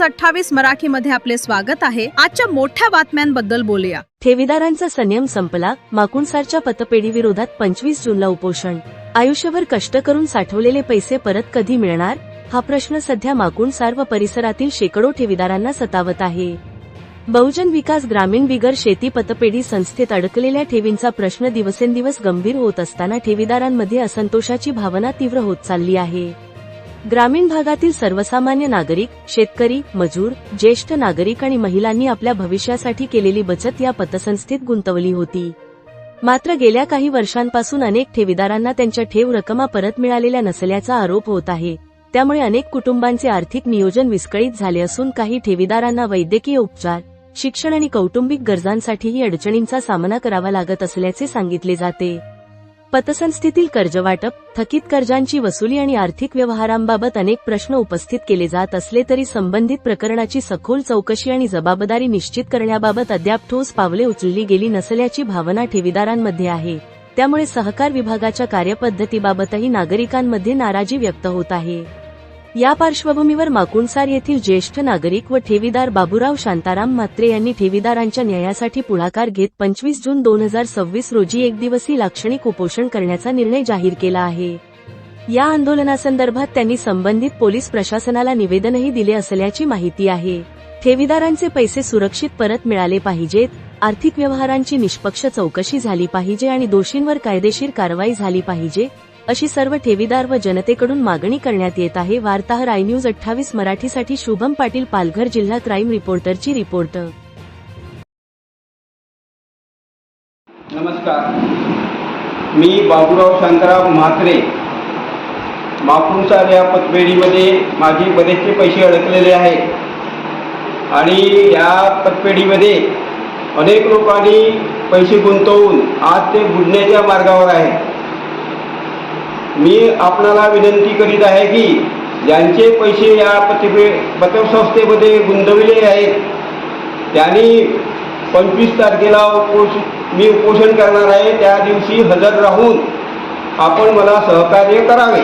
News 28 मराठीमध्ये आपले स्वागत आहे। आजच्या मोठ्या बातम्यांबद्दल बोलूया। ठेवीदारांचा संयम संपला। माकुणसारच्या पतपेढी विरोधात 25 जूनला उपोषण। आयुष्यभर कष्ट करून साठवलेले पैसे परत कधी मिळणार, हा प्रश्न सध्या माकुणसार व परिसरातील शेकडो ठेवीदारांना सतावत आहे। बहुजन विकास ग्रामीण बिगर शेती पतपेढी संस्थेत अडकलेल्या ठेवींचा प्रश्न दिवसेंदिवस गंभीर होत असताना ठेवीदारांमध्ये असंतोषाची भावना तीव्र होत चालली आहे। ग्रामीण भागातील सर्वसामान्य नागरिक, शेतकरी, मजूर, ज्येष्ठ नागरिक आणि महिलांनी आपल्या भविष्यासाठी केलेली बचत या पतसंस्थेत गुंतवली होती। मात्र गेल्या काही वर्षांपासून अनेक ठेवीदारांना त्यांच्या ठेव रकमा परत मिळालेल्या नसल्याचा आरोप होत आहे। त्यामुळे अनेक कुटुंबांचे आर्थिक नियोजन विस्कळीत झाले असून काही ठेवीदारांना वैद्यकीय उपचार, शिक्षण आणि कौटुंबिक गरजांसाठीही अडचणींचा सामना करावा लागत असल्याचे सांगितले जाते। पतसंस्थेतील कर्जवाटप, थकीत कर्जांची वसुली आणि आर्थिक व्यवहारांबाबत अनेक प्रश्न उपस्थित केले जात असले तरी संबंधित प्रकरणाची सखोल चौकशी आणि जबाबदारी निश्चित करण्याबाबत अद्याप ठोस पावले उचलली गेली नसल्याची भावना ठेवीदारांमध्ये आहे। त्यामुळे सहकार विभागाच्या कार्यपद्धतीबाबतही नागरिकांमध्ये नाराजी व्यक्त होत आहे। या पार्श्वभूमीवर माकुणसार येथील ज्येष्ठ नागरिक व ठेवीदार बाबूराव शांताराम म्हात्रे यांनी ठेवीदारांच्या न्यायासाठी पुढाकार घेत 25 जून 2026 रोजी एकदिवसीय लाक्षणिक उपोषण करण्याचा निर्णय जाहीर केला आहे। या आंदोलनासंदर्भात त्यांनी संबंधित पोलीस प्रशासनाला निवेदनही दिले असल्याची माहिती आहे। ठेवीदारांचे पैसे सुरक्षित परत मिळाले पाहिजेत, आर्थिक व्यवहारांची निष्पक्ष चौकशी झाली पाहिजे आणि दोषींवर कायदेशीर कारवाई झाली पाहिजे, अशी सर्व ठेवीदार व जनतेकडून मागणी करण्यात येत आहे। वार्ताहर आय न्यूज 28 मराठीसाठी शुभम पाटील, पालघर जिल्हा क्राईम रिपोर्टरची रिपोर्ट। नमस्कार, मी बाबूराव शांताराम म्हात्रे। माकुणसार या पतपेढीमध्ये माझे बरेचसे पैसे अडकलेले आहेत आणि या पतपेढीमध्ये अनेक लोकांनी पैसे गुंतवून आज ते बुडण्याच्या मार्गावर आहेत। मी आपणाला विनंती करीत आहे की ज्यांचे पैसे या पतसंस्थेमध्ये गुंतविले आहेत त्यांनी 25 तारखेला मी उपोषण करणार आहे, त्या दिवशी हजर राहून आपण मला सहकार्य करावे।